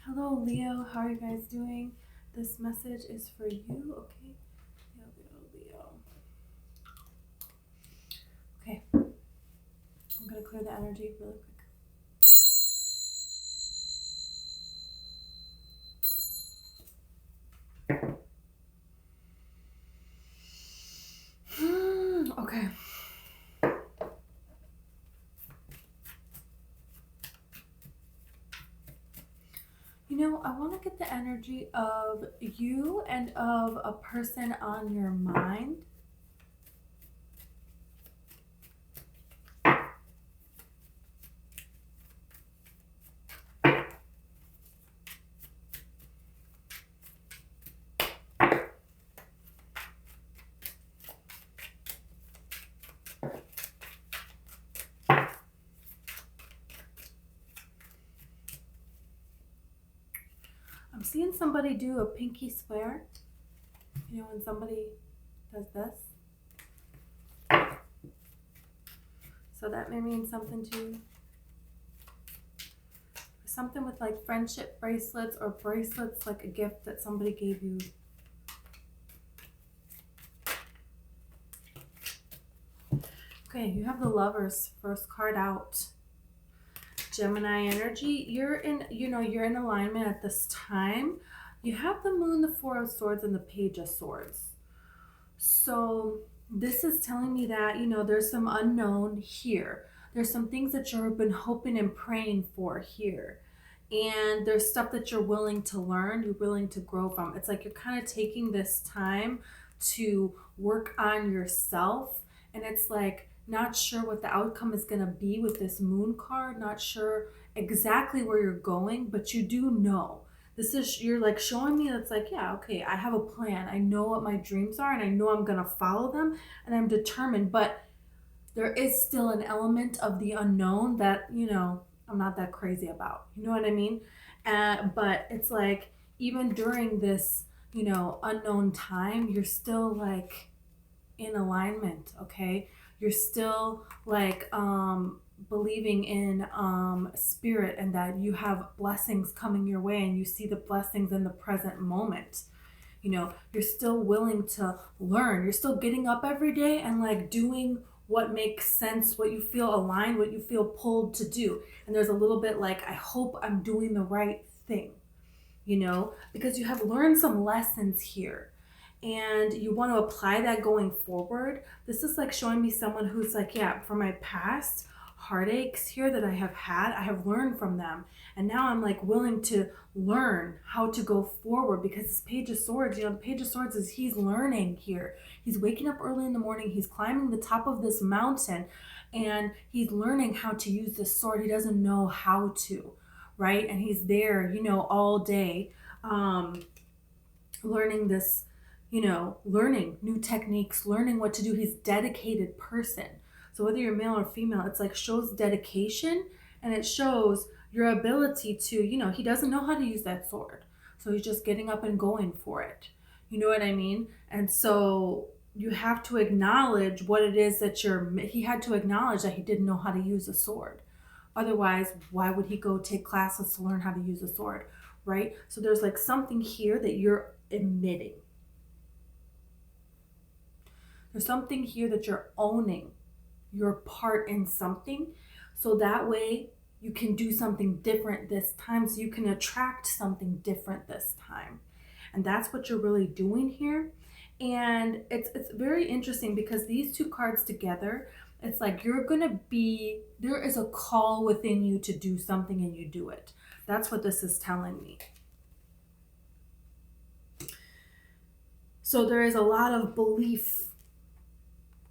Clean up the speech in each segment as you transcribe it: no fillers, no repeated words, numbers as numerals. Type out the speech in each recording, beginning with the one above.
Hello, Leo. How are you guys doing? This message is for you, okay? Leo, Leo, Leo. Okay, I'm gonna clear the energy really quick. Okay. I want to get the energy of you and of a person on your mind. I'm seeing somebody do a pinky swear. When somebody does this. So that may mean something to you. Something with like friendship bracelets or bracelets, like a gift that somebody gave you. Okay, you have the Lovers first card out. Gemini energy, you're in alignment at this time. You have the Moon, the Four of Swords, and the Page of Swords. So this is telling me that, there's some unknown here. There's some things that you've been hoping and praying for here. And there's stuff that you're willing to learn, you're willing to grow from. It's like you're kind of taking this time to work on yourself. And it's like, not sure what the outcome is going to be with this Moon card, not sure exactly where you're going, but you do know. You're like showing me that's like, yeah, okay, I have a plan. I know what my dreams are and I know I'm going to follow them and I'm determined, but there is still an element of the unknown that, I'm not that crazy about. You know what I mean? But it's like, even during this, unknown time, you're still like in alignment, okay? You're still like believing in spirit and that you have blessings coming your way and you see the blessings in the present moment. You're still willing to learn. You're still getting up every day and like doing what makes sense, what you feel aligned, what you feel pulled to do. And there's a little bit like, I hope I'm doing the right thing, because you have learned some lessons here and you want to apply that going forward. This is like showing me someone who's like, yeah, from my past heartaches here that I have had, I have learned from them. And now I'm like willing to learn how to go forward because this Page of Swords, the Page of Swords is he's learning here. He's waking up early in the morning, he's climbing the top of this mountain and he's learning how to use this sword. He doesn't know how to, right? And he's there, all day learning this, learning new techniques, learning what to do. He's a dedicated person. So whether you're male or female, it's like shows dedication and it shows your ability to, he doesn't know how to use that sword. So he's just getting up and going for it. You know what I mean? And so you have to acknowledge what it is that he had to acknowledge that he didn't know how to use a sword. Otherwise, why would he go take classes to learn how to use a sword, right? So there's like something here that you're admitting. There's something here that you're owning your part in something. So that way you can do something different this time. So you can attract something different this time. And that's what you're really doing here. And it's very interesting because these two cards together, it's like there is a call within you to do something and you do it. That's what this is telling me. So there is a lot of belief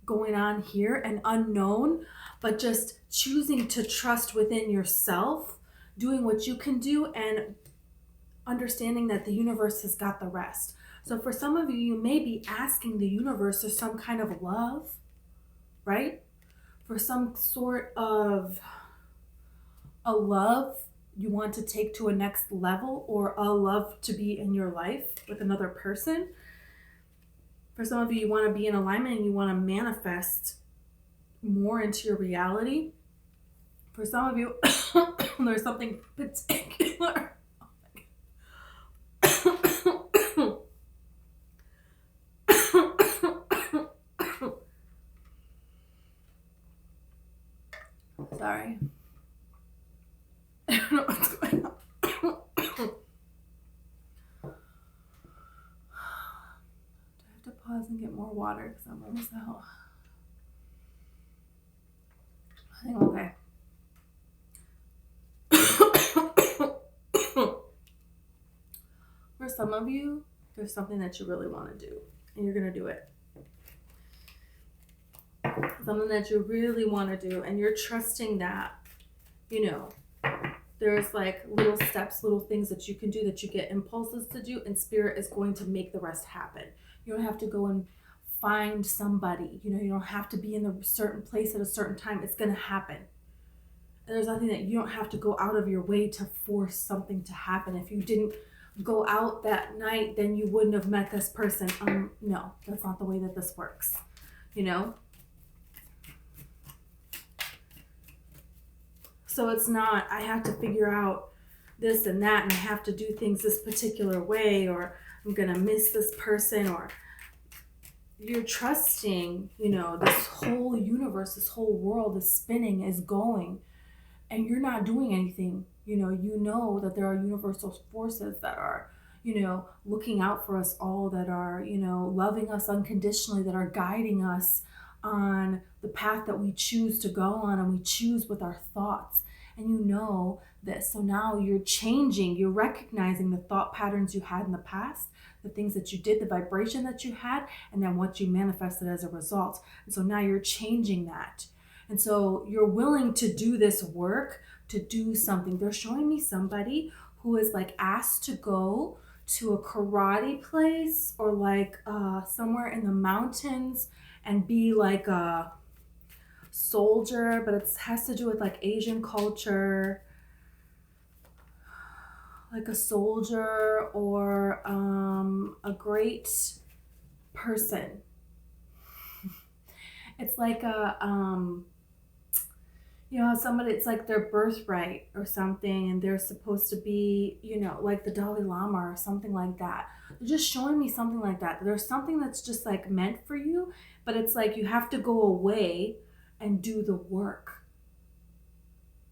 going on here and unknown, but just choosing to trust within yourself, doing what you can do and understanding that the universe has got the rest. So for some of you, you may be asking the universe for some kind of love, right? For some sort of a love you want to take to a next level or a love to be in your life with another person. For some of you, you want to be in alignment and you want to manifest more into your reality. For some of you, there's something particular. water because I'm almost out. I think I'm okay. For some of you, there's something that you really want to do, and you're going to do it. Something that you really want to do, and you're trusting that, you know, there's like little steps, little things that you can do, that you get impulses to do, and spirit is going to make the rest happen. You don't have to go and find somebody, you know, you don't have to be in a certain place at a certain time. It's going to happen. And there's nothing that you don't have to go out of your way to force something to happen. If you didn't go out that night, then you wouldn't have met this person. No, that's not the way that this works, you know? So it's not, I have to figure out this and that, and I have to do things this particular way, or I'm going to miss this person, or you're trusting, you know, this whole universe, this whole world is spinning, is going, and you're not doing anything. You know that there are universal forces that are, you know, looking out for us all, that are, you know, loving us unconditionally, that are guiding us on the path that we choose to go on, and we choose with our thoughts. And you know this. So now you're changing, you're recognizing the thought patterns you had in the past, the things that you did, the vibration that you had, and then what you manifested as a result. And so now you're changing that. And so you're willing to do this work, to do something. They're showing me somebody who is like asked to go to a karate place, or like somewhere in the mountains, and be like a soldier, but it has to do with like Asian culture, like a soldier, or a great person. It's like a you know, somebody, it's like their birthright or something, and they're supposed to be, you know, like the Dalai Lama or something like that. They're just showing me something like that. There's something that's just like meant for you, but it's like you have to go away and do the work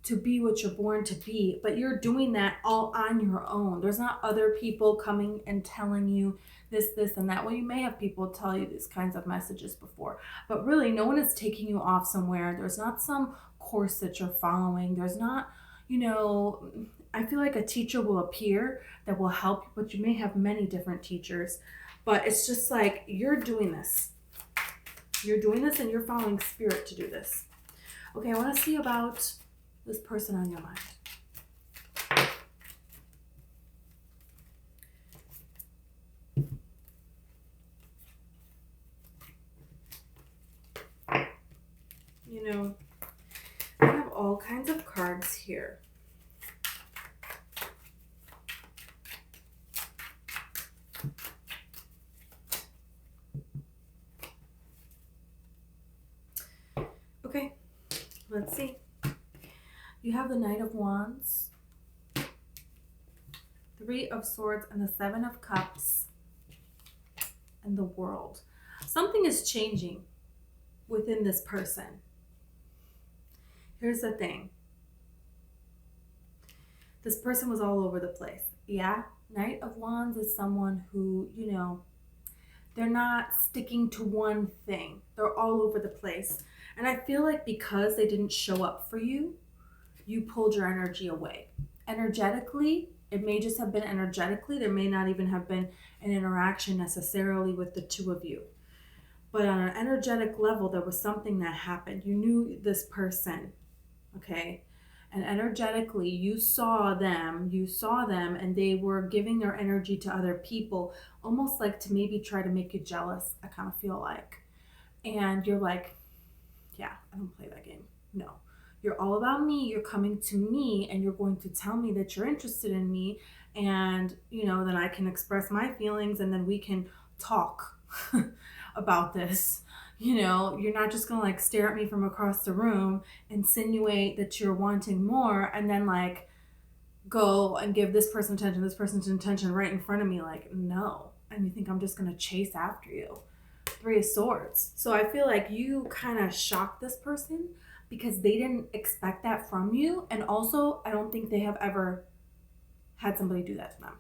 to be what you're born to be. But you're doing that all on your own. There's not other people coming and telling you this, and that. Well, you may have people tell you these kinds of messages before, but really no one is taking you off somewhere. There's not some course that you're following. There's not, you know, I feel like a teacher will appear that will help you, but you may have many different teachers. But it's just like you're doing this. You're doing this, and you're following spirit to do this. Okay, I want to see about this person on your mind. You know, I have all kinds of cards here. Okay, let's see. You have the Knight of Wands, Three of Swords, and the Seven of Cups, and the World. Something is changing within this person. Here's the thing. This person was all over the place. Yeah, Knight of Wands is someone who, you know, they're not sticking to one thing. They're all over the place. And I feel like because they didn't show up for you, you pulled your energy away. Energetically, it may just have been energetically. There may not even have been an interaction necessarily with the two of you. But on an energetic level, there was something that happened. You knew this person, okay? And energetically, you saw them, and they were giving their energy to other people, almost like to maybe try to make you jealous, I kind of feel like. And you're like, yeah, I don't play that game. No. You're all about me. You're coming to me, and you're going to tell me that you're interested in me, and, you know, then I can express my feelings, and then we can talk about this. You know, you're not just gonna like stare at me from across the room, insinuate that you're wanting more, and then like go and give this person attention right in front of me. Like, no. And you think I'm just gonna chase after you. Three of Swords. So I feel like you kind of shocked this person because they didn't expect that from you. And also, I don't think they have ever had somebody do that to them.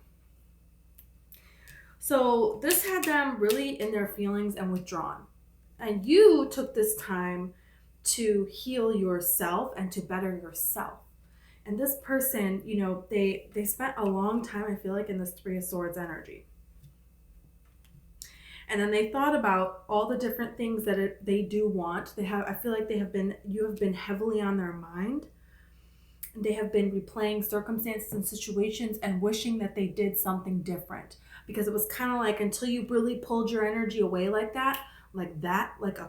So this had them really in their feelings and withdrawn. And you took this time to heal yourself and to better yourself. And this person, you know, they spent a long time, I feel like, in this Three of Swords energy. And then they thought about all the different things that they do want. I feel like you have been heavily on their mind. And they have been replaying circumstances and situations and wishing that they did something different. Because it was kind of like, until you really pulled your energy away like that, like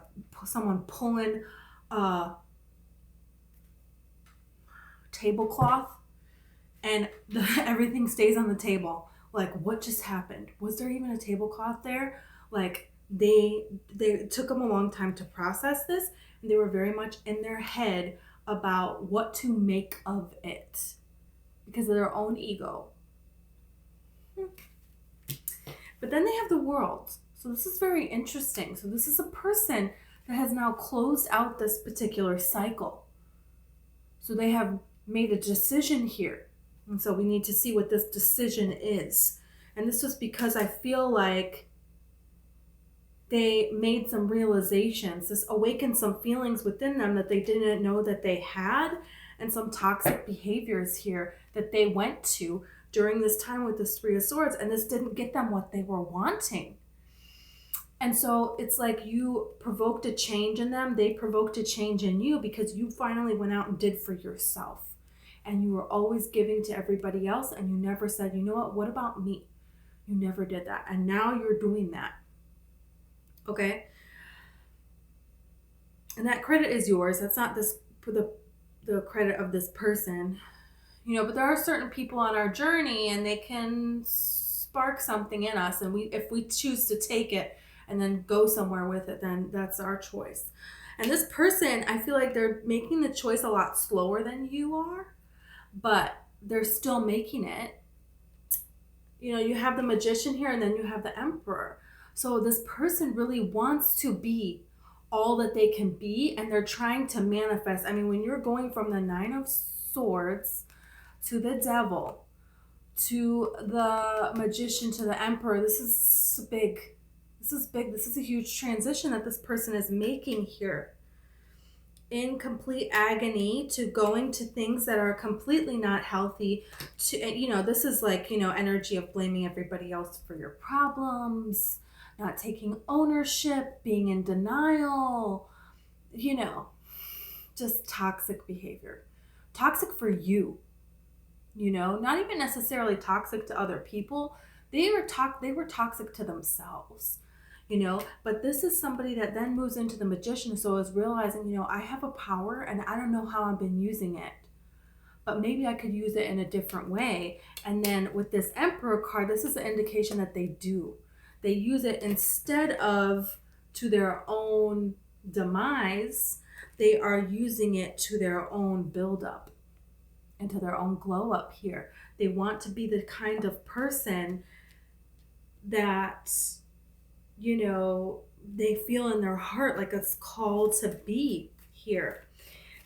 someone pulling a tablecloth and everything stays on the table. Like, what just happened? Was there even a tablecloth there? Like, they took them a long time to process this, and they were very much in their head about what to make of it because of their own ego. But then they have the World. So this is very interesting. So this is a person that has now closed out this particular cycle. So they have made a decision here. And so we need to see what this decision is. And this was because I feel like they made some realizations. This awakened some feelings within them that they didn't know that they had, and some toxic behaviors here that they went to during this time with this Three of Swords, and this didn't get them what they were wanting. And so it's like you provoked a change in them. They provoked a change in you because you finally went out and did for yourself. And you were always giving to everybody else, and you never said, you know what about me? You never did that. And now you're doing that. Okay? And that credit is yours. That's not this for the credit of this person. You know, but there are certain people on our journey, and they can spark something in us, and if we choose to take it and then go somewhere with it, then that's our choice. And this person, I feel like they're making the choice a lot slower than you are, but they're still making it. You know, you have the Magician here, and then you have the Emperor. So this person really wants to be all that they can be, and they're trying to manifest. I mean, when you're going from the Nine of Swords to the Devil to the Magician to the Emperor, this is big. This is big. This is a huge transition that this person is making here. In complete agony to going to things that are completely not healthy. To, you know, this is like, you know, energy of blaming everybody else for your problems, not taking ownership, being in denial, you know, just toxic behavior. Toxic for you, you know, not even necessarily toxic to other people. They were toxic to themselves. You know, but this is somebody that then moves into the Magician, so is realizing, you know, I have a power and I don't know how I've been using it, but maybe I could use it in a different way. And then with this Emperor card, this is an indication that they do. They use it instead of to their own demise, they are using it to their own buildup and to their own glow up here. They want to be the kind of person that, you know, they feel in their heart like it's called to be here.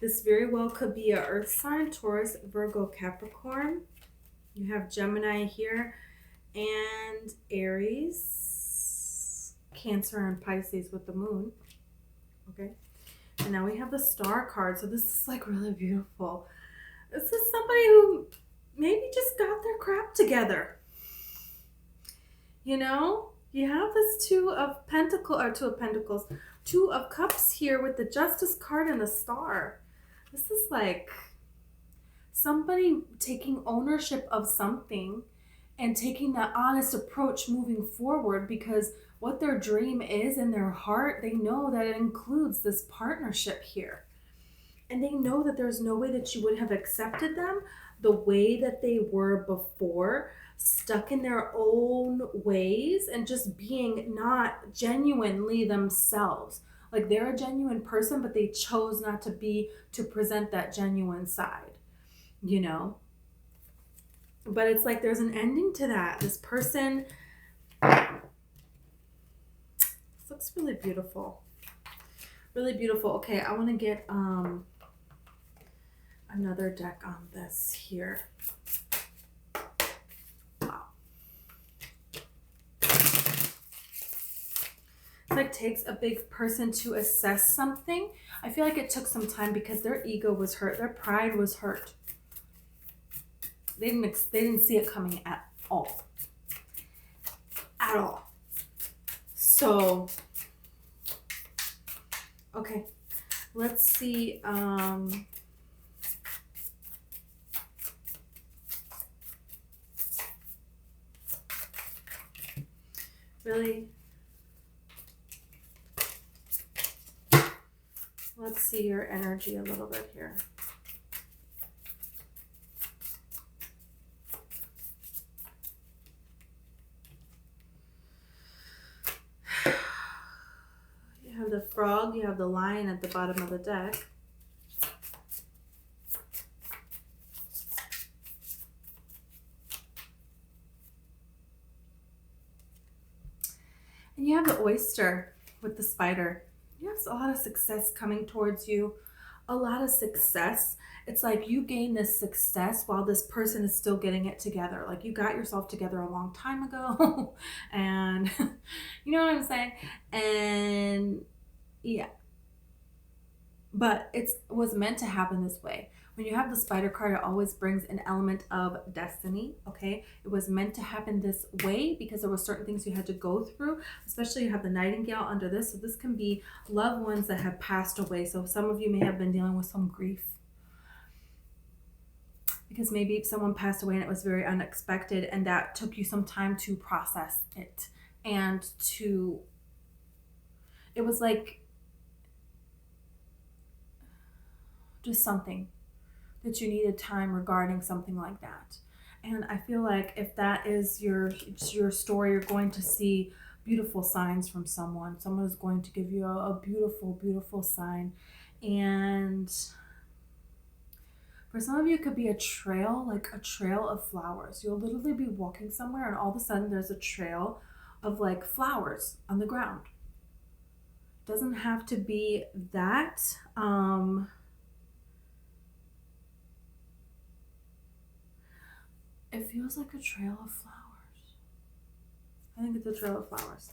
This very well could be a Earth sign, Taurus, Virgo, Capricorn. You have Gemini here, and Aries, Cancer, and Pisces with the moon. Okay. And now we have the Star card. So this is like really beautiful. This is somebody who maybe just got their crap together. You know? You have this Two of Cups here with the Justice card and the Star. This is like somebody taking ownership of something and taking that honest approach moving forward, because what their dream is in their heart, they know that it includes this partnership here. And they know that there's no way that you would have accepted them the way that they were before, stuck in their own ways and just being not genuinely themselves. Like, they're a genuine person, but they chose not to present that genuine side, you know? But it's like there's an ending to that. This person, this looks really beautiful. Really beautiful. Okay, I want to get another deck on this here. Wow. like takes a big person to assess something. I feel like it took some time because their ego was hurt, their pride was hurt. They didn't see it coming at all. At all. So, okay, let's see. Really? Let's see your energy a little bit here. You have the frog, you have the lion at the bottom of the deck. And you have the oyster with the spider. You have a lot of success coming towards you. A lot of success. It's like you gain this success while this person is still getting it together. Like you got yourself together a long time ago. And you know what I'm saying? And yeah. But it was meant to happen this way. When you have the spider card, it always brings an element of destiny, okay? It was meant to happen this way because there were certain things you had to go through, especially you have the nightingale under this. So this can be loved ones that have passed away. So some of you may have been dealing with some grief because maybe someone passed away and it was very unexpected and that took you some time to process it and to, it was like just something that you needed time regarding something like that. And I feel like if that is your story, you're going to see beautiful signs from someone. Someone is going to give you a beautiful, beautiful sign. And for some of you, it could be a trail, like a trail of flowers. You'll literally be walking somewhere and all of a sudden there's a trail of like flowers on the ground. Doesn't have to be that. It feels like a trail of flowers. I think it's a trail of flowers.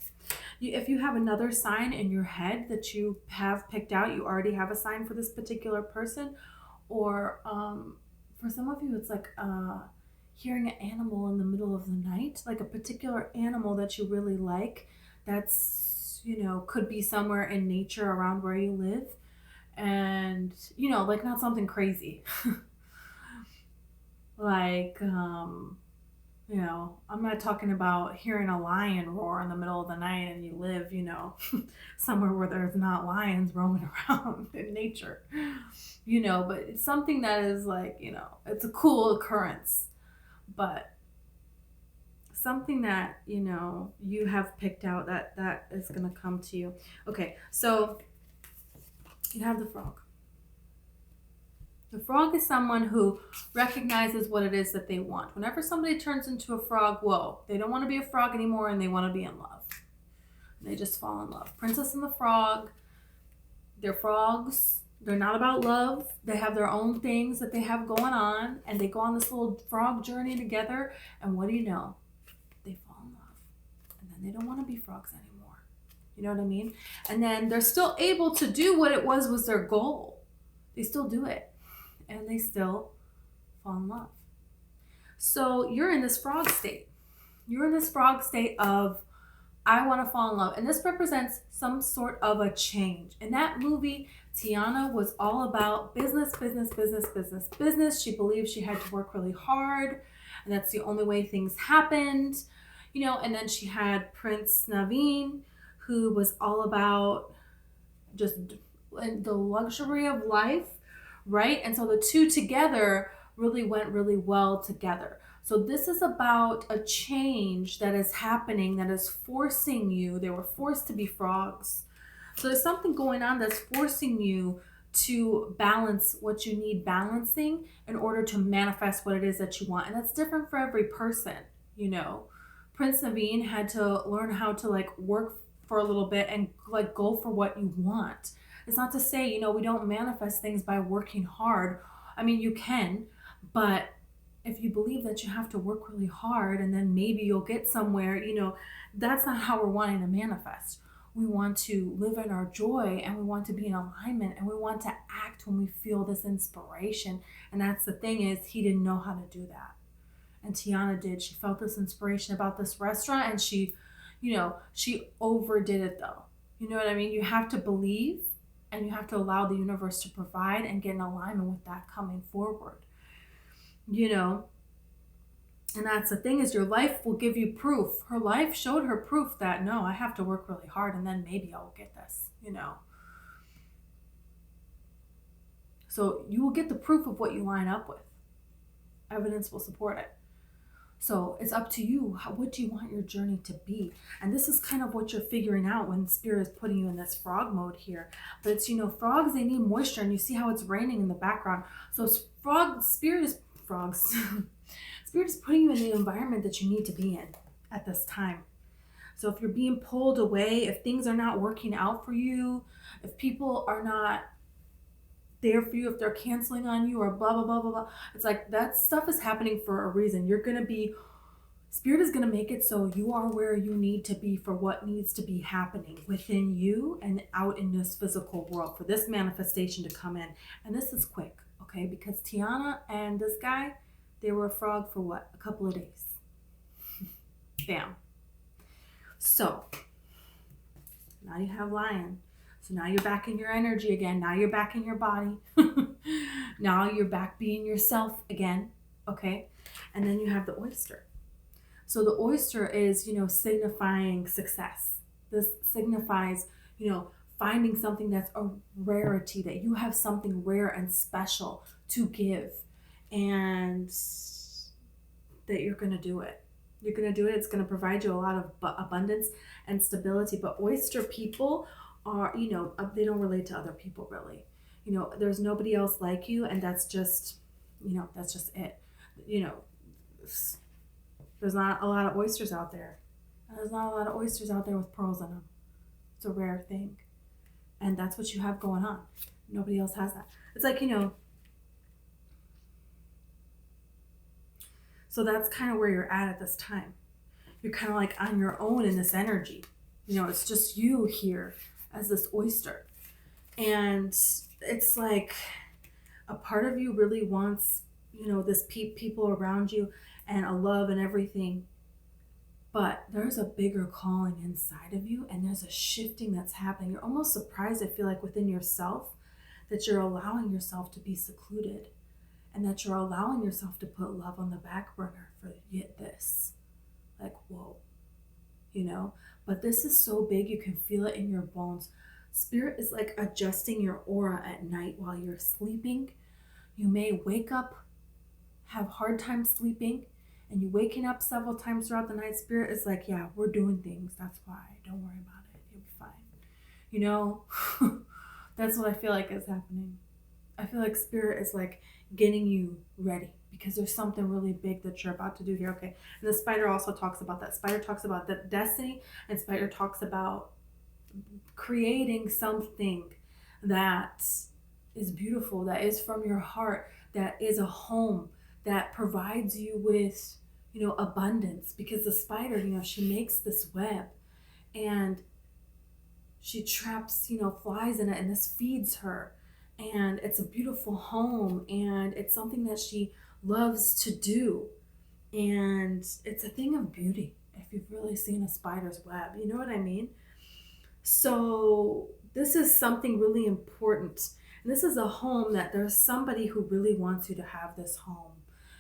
If you have another sign in your head that you have picked out, you already have a sign for this particular person, or for some of you, it's like hearing an animal in the middle of the night, like a particular animal that you really like. That's, you know, could be somewhere in nature around where you live, and you know, like not something crazy. Like, you know, I'm not talking about hearing a lion roar in the middle of the night and you live, you know, somewhere where there's not lions roaming around in nature, you know, but it's something that is like, you know, it's a cool occurrence, but something that, you know, you have picked out that is going to come to you. Okay, so you have the frog. The frog is someone who recognizes what it is that they want. Whenever somebody turns into a frog, whoa, they don't want to be a frog anymore and they want to be in love. And they just fall in love. Princess and the Frog, they're frogs. They're not about love. They have their own things that they have going on and they go on this little frog journey together. And what do you know? They fall in love. And then they don't want to be frogs anymore. You know what I mean? And then they're still able to do what it was their goal. They still do it. And they still fall in love. So you're in this frog state. You're in this frog state of, I want to fall in love. And this represents some sort of a change. In that movie, Tiana was all about business, business, business, business, business. She believed she had to work really hard. And that's the only way things happened. You know, and then she had Prince Naveen, who was all about just the luxury of life. Right? And so the two together really went really well together. So this is about a change that is happening that is forcing you. They were forced to be frogs. So there's something going on that's forcing you to balance what you need balancing in order to manifest what it is that you want. And that's different for every person, you know. Prince Naveen had to learn how to like work for a little bit and like go for what you want. It's not to say, you know, we don't manifest things by working hard. I mean, you can, but if you believe that you have to work really hard and then maybe you'll get somewhere, you know, that's not how we're wanting to manifest. We want to live in our joy, and we want to be in alignment, and we want to act when we feel this inspiration. And that's the thing, is he didn't know how to do that. And Tiana did. She felt this inspiration about this restaurant, and she, she overdid it though. You know what I mean? You have to believe, and you have to allow the universe to provide and get in alignment with that coming forward. And that's the thing, is your life will give you proof. Her life showed her proof that, no, I have to work really hard, and then maybe I'll get this, So you will get the proof of what you line up with. Evidence will support it. So it's up to you. What do you want your journey to be? And this is kind of what you're figuring out when Spirit is putting you in this frog mode here. But it's, frogs, they need moisture, and you see how it's raining in the background. So Spirit is putting you in the environment that you need to be in at this time. So if you're being pulled away, if things are not working out for you, if people are not there for you, if they're canceling on you, or blah, blah, blah, blah, blah, it's like that stuff is happening for a reason. Spirit is going to make it so you are where you need to be for what needs to be happening within you and out in this physical world for this manifestation to come in. And this is quick, okay? Because Tiana and this guy, they were a frog for what? A couple of days. Bam. So now you have Lion. So now you're back in your energy again. Now you're back in your body. Now you're back being yourself again. Okay. And then you have the oyster. So the oyster is, signifying success. This signifies, finding something that's a rarity, that you have something rare and special to give, and that you're going to do it. You're going to do it. It's going to provide you a lot of abundance and stability. But oyster people are, they don't relate to other people really. There's nobody else like you, and that's just it. There's not a lot of oysters out there. And there's not a lot of oysters out there with pearls in them. It's a rare thing. And that's what you have going on. Nobody else has that. It's like, so that's kind of where you're at this time. You're kind of like on your own in this energy. It's just you here as this oyster. And it's like a part of you really wants, this people around you and a love and everything. But there's a bigger calling inside of you, and there's a shifting that's happening. You're almost surprised, I feel like, within yourself, that you're allowing yourself to be secluded, and that you're allowing yourself to put love on the back burner for yet this. Like, whoa, But this is so big, you can feel it in your bones. Spirit is like adjusting your aura at night while you're sleeping. You may wake up, have hard time sleeping, and you're waking up several times throughout the night. Spirit is like, yeah, we're doing things. That's why. Don't worry about it. You'll be fine. That's what I feel like is happening. I feel like Spirit is like getting you ready, because there's something really big that you're about to do here. Okay. And the spider also talks about that. Spider talks about the destiny, and spider talks about creating something that is beautiful, that is from your heart, that is a home, that provides you with, abundance. Because the spider, she makes this web, and she traps, flies in it, and this feeds her. And it's a beautiful home, and it's something that she loves to do. And it's a thing of beauty, if you've really seen a spider's web. You know what I mean? So this is something really important. And this is a home that there's somebody who really wants you to have this home.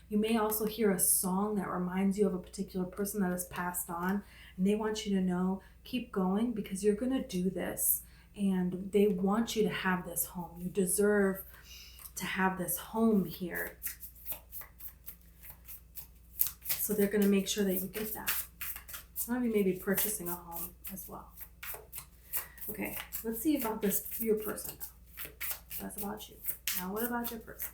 You may also hear a song that reminds you of a particular person that has passed on, and they want you to know, keep going, because you're going to do this. And they want you to have this home. You deserve to have this home here. So they're going to make sure that you get that. Some of you may be purchasing a home as well. Okay, let's see about your person now. That's about you. Now what about your person?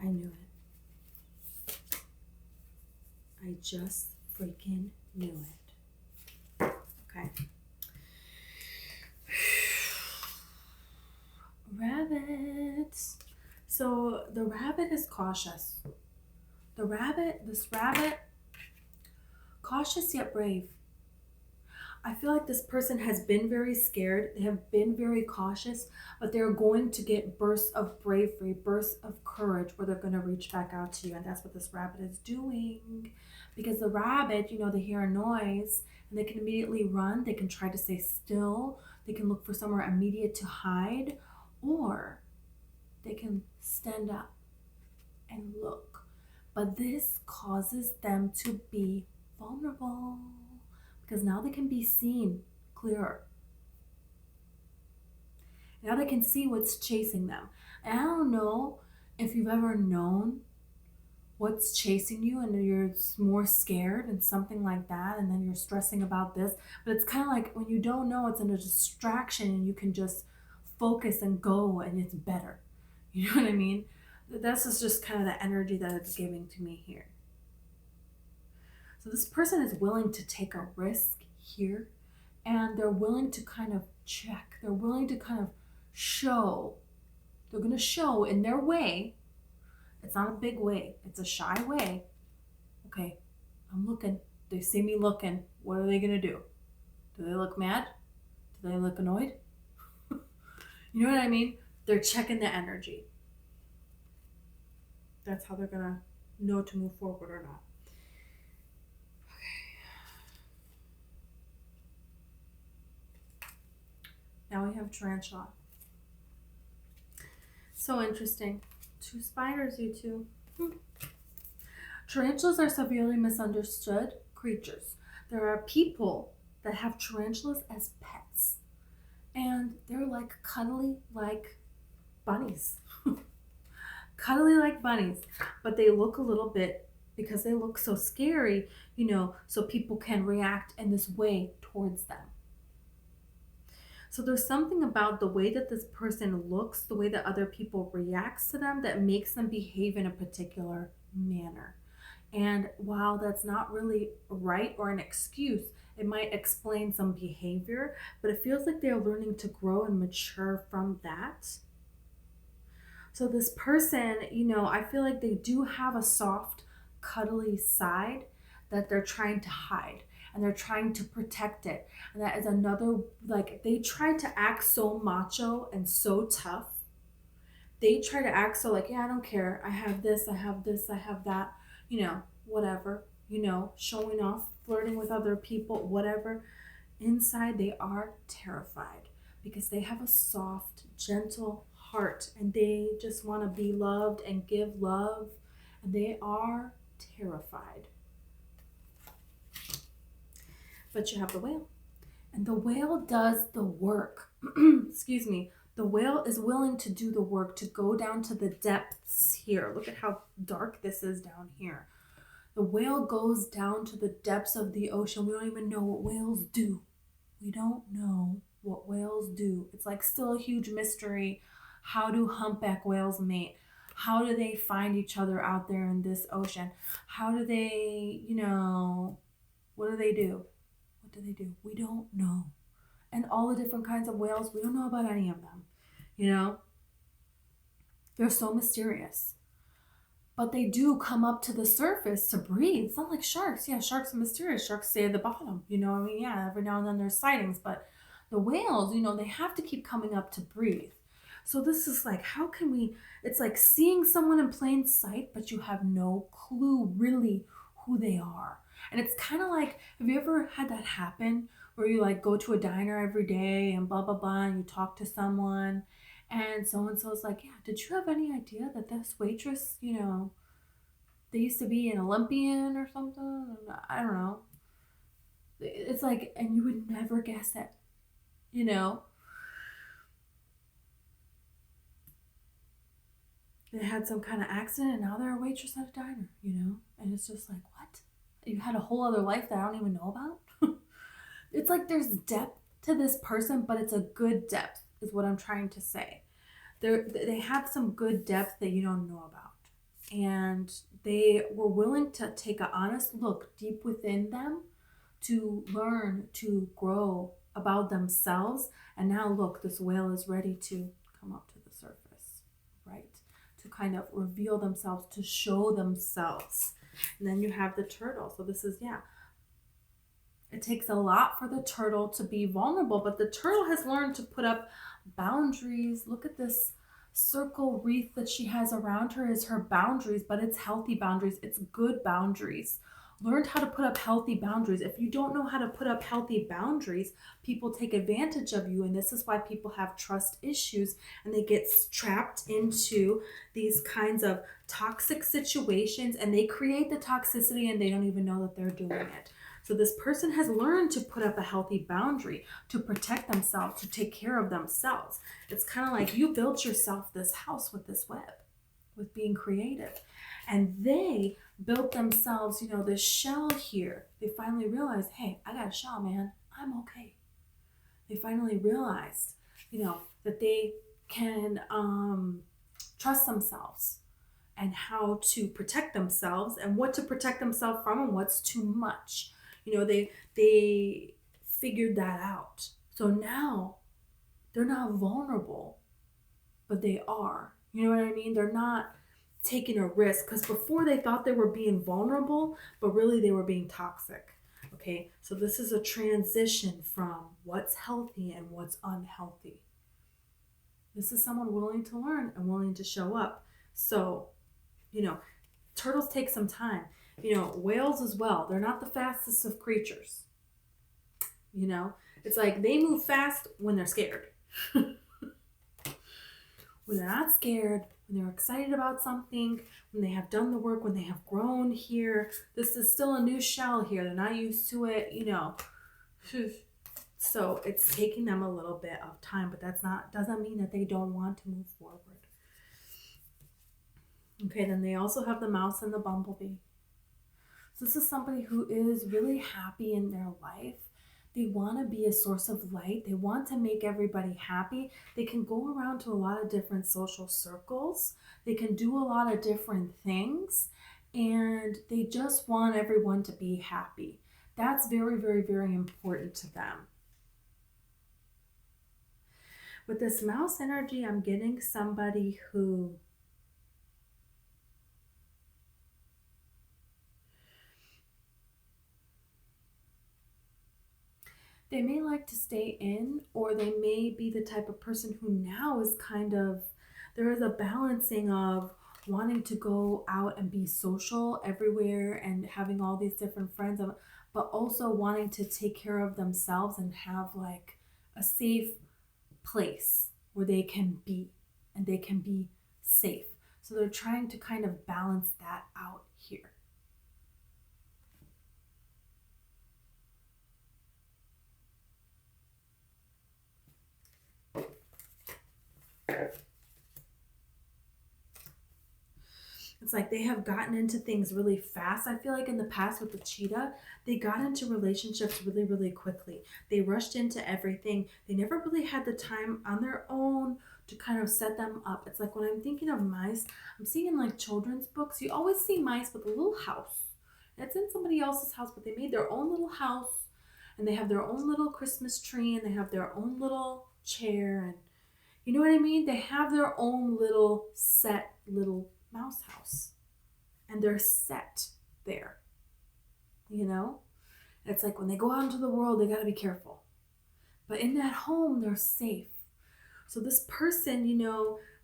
I knew it. I just freaking knew it. Okay. Rabbits. So the rabbit is cautious. This rabbit, cautious yet brave. I feel like this person has been very scared. They have been very cautious, but they're going to get bursts of bravery, bursts of courage where they're going to reach back out to you. And that's what this rabbit is doing. Because the rabbit, they hear a noise and they can immediately run. They can try to stay still. They can look for somewhere immediate to hide, or they can stand up and look. But this causes them to be vulnerable, because now they can be seen clearer. Now they can see what's chasing them. And I don't know if you've ever known what's chasing you and you're more scared and something like that, and then you're stressing about this. But it's kind of like when you don't know, it's a distraction and you can just focus and go and it's better. You know what I mean? This is just kind of the energy that it's giving to me here. So this person is willing to take a risk here, and they're willing to kind of check. They're willing to kind of show. They're going to show in their way. It's not a big way. It's a shy way. Okay, I'm looking. They see me looking. What are they going to do? Do they look mad? Do they look annoyed? You know what I mean? They're checking the energy. That's how they're going to know to move forward or not. Now we have tarantula. So interesting. 2 spiders, you two. Tarantulas are severely misunderstood creatures. There are people that have tarantulas as pets, and they're like cuddly like bunnies. Cuddly like bunnies, but they look a little bit, because they look so scary, so people can react in this way towards them. So there's something about the way that this person looks, the way that other people reacts to them, that makes them behave in a particular manner. And while that's not really right or an excuse, it might explain some behavior, but it feels like they're learning to grow and mature from that. So this person, I feel like they do have a soft, cuddly side that they're trying to hide. And they're trying to protect it. And that is another, like, they try to act so macho and so tough. They try to act so like, yeah, I don't care. I have this, I have this, I have that, whatever, showing off, flirting with other people, whatever. Inside, they are terrified because they have a soft, gentle heart, and they just want to be loved and give love. And they are terrified. But you have the whale. And the whale does the work. Excuse me. The whale is willing to do the work, to go down to the depths here. Look at how dark this is down here. The whale goes down to the depths of the ocean. We don't even know what whales do. We don't know what whales do. It's like still a huge mystery. How do humpback whales mate? How do they find each other out there in this ocean? How do they, what do they do? What do they do? We don't know. And all the different kinds of whales, we don't know about any of them. They're so mysterious. But they do come up to the surface to breathe. It's not like sharks. Yeah, sharks are mysterious. Sharks stay at the bottom. Yeah, every now and then there's sightings. But the whales, they have to keep coming up to breathe. So this is like, how can we, it's like seeing someone in plain sight, but you have no clue really who they are. And it's kind of like, have you ever had that happen where you like go to a diner every day and blah, blah, blah, and you talk to someone and so-and-so's like, yeah, did you have any idea that this waitress, they used to be an Olympian or something? I don't know. It's like, and you would never guess it, They had some kind of accident and now they're a waitress at a diner, And it's just like, what? You had a whole other life that I don't even know about? It's like there's depth to this person, but it's a good depth is what I'm trying to say. They have some good depth that you don't know about. And they were willing to take an honest look deep within them to learn, to grow about themselves. And now look, this whale is ready to come up to the surface, right? to kind of reveal themselves, to show themselves. And then you have the turtle. So this is, yeah, it takes a lot for the turtle to be vulnerable, but the turtle has learned to put up boundaries. Look at this circle wreath that she has around her is her boundaries, but it's healthy boundaries. It's good boundaries. Learned how to put up healthy boundaries. If you don't know how to put up healthy boundaries, people take advantage of you. And this is why people have trust issues and they get trapped into these kinds of toxic situations, and they create the toxicity and they don't even know that they're doing it. So this person has learned to put up a healthy boundary, to protect themselves, to take care of themselves. It's kind of like you built yourself this house with this web, with being creative. And they built themselves, this shell here. They finally realized, hey, I got a shell, man. I'm okay. They finally realized, that they can trust themselves and how to protect themselves and what to protect themselves from and what's too much. They figured that out. So now they're not vulnerable, but they are. You know what I mean? They're not taking a risk, because before they thought they were being vulnerable, but really they were being toxic. Okay, so this is a transition from what's healthy and what's unhealthy. This is someone willing to learn and willing to show up. So, turtles take some time. Whales as well. They're not the fastest of creatures. It's like they move fast when they're scared. When they're not scared, when they're excited about something, when they have done the work, when they have grown here. This is still a new shell here. They're not used to it, So it's taking them a little bit of time, but doesn't mean that they don't want to move forward. Okay, then they also have the mouse and the bumblebee. So this is somebody who is really happy in their life. They want to be a source of light. They want to make everybody happy. They can go around to a lot of different social circles. They can do a lot of different things, and they just want everyone to be happy. That's very, very, very important to them. With this mouse energy, I'm getting somebody who they may like to stay in, or they may be the type of person who now is there is a balancing of wanting to go out and be social everywhere and having all these different friends, but also wanting to take care of themselves and have like a safe place where they can be and they can be safe. So they're trying to kind of balance that out here. It's like they have gotten into things really fast. I feel like in the past with the cheetah, they got into relationships really, really quickly. They rushed into everything. They never really had the time on their own to kind of set them up. It's like when I'm thinking of mice, I'm seeing in like children's books, you always see mice with a little house. It's in somebody else's house, but they made their own little house, and they have their own little Christmas tree, and they have their own little chair, and you know what I mean? They have their own little set little mouse house, and they're set there. It's like when they go out into the world, they got to be careful, but in that home they're safe. So this person,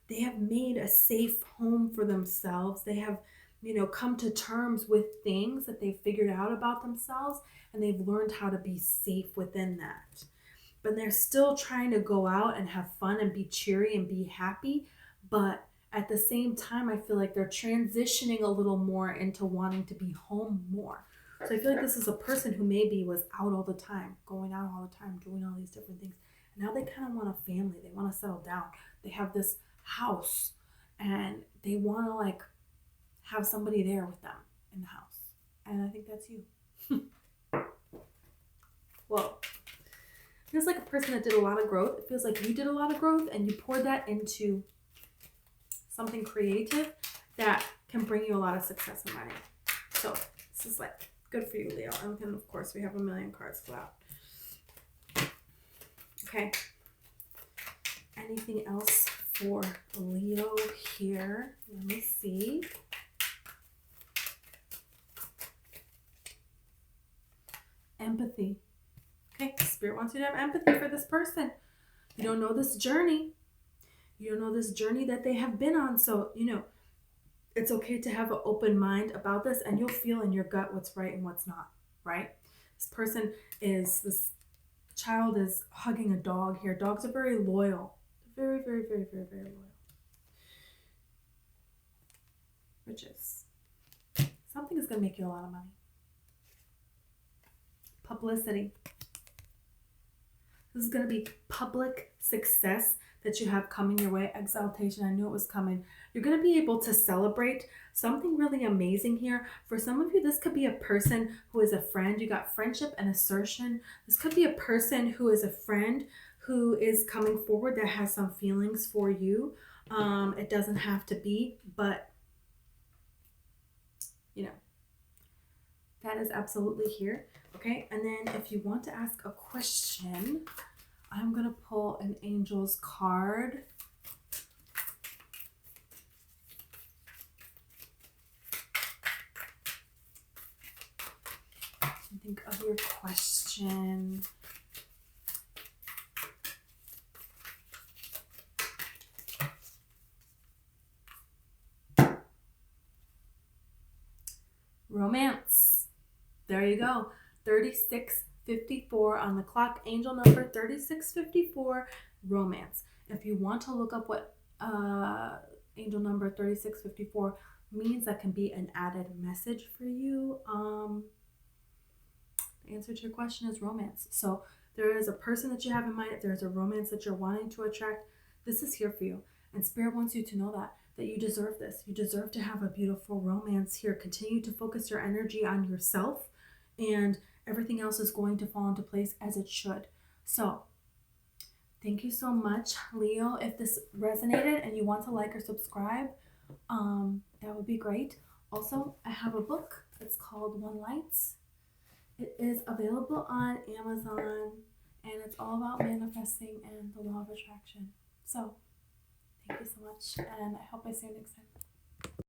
they have made a safe home for themselves. They have come to terms with things that they've figured out about themselves, and they've learned how to be safe within that. But they're still trying to go out and have fun and be cheery and be happy, but at the same time, I feel like they're transitioning a little more into wanting to be home more. So I feel like this is a person who maybe was out all the time, going out all the time, doing all these different things. And now they kind of want a family. They want to settle down. They have this house, and they want to like have somebody there with them in the house. And I think that's you. Well, it feels like a person that did a lot of growth. It feels like you did a lot of growth, and you poured that into something creative that can bring you a lot of success and money. So this is like good for you, Leo. And then of course we have 1,000,000 cards go out. Okay. Anything else for Leo here. Let me see. Empathy. Okay, Spirit wants you to have empathy for this person. You don't know this journey. You don't know this journey that they have been on. So, it's okay to have an open mind about this, and you'll feel in your gut what's right and what's not, right? This child is hugging a dog here. Dogs are very loyal. Very, very, very, very, very loyal. Riches. Something is going to make you a lot of money. Publicity. This is going to be public success that you have coming your way. Exaltation. I knew it was coming. You're going to be able to celebrate something really amazing here. For some of you, this could be a person who is a friend. You got friendship and assertion. This could be a person who is a friend who is coming forward that has some feelings for you. It doesn't have to be, but that is absolutely here. Okay, and then if you want to ask a question, I'm going to pull an Angel's card. Think of your question. Romance. There you go. 3654 on the clock. Angel number 3654. Romance. If you want to look up what angel number 3654 means, that can be an added message for you. The answer to your question is romance. So there is a person that you have in mind. If there's a romance that you're wanting to attract, this is here for you. And Spirit wants you to know that you deserve this. You deserve to have a beautiful romance here. Continue to focus your energy on yourself, and everything else is going to fall into place as it should. So thank you so much, Leo. If this resonated and you want to like or subscribe, that would be great. Also, I have a book. It's called One Lights. It is available on Amazon, and it's all about manifesting and the law of attraction. So thank you so much, and I hope I see you next time.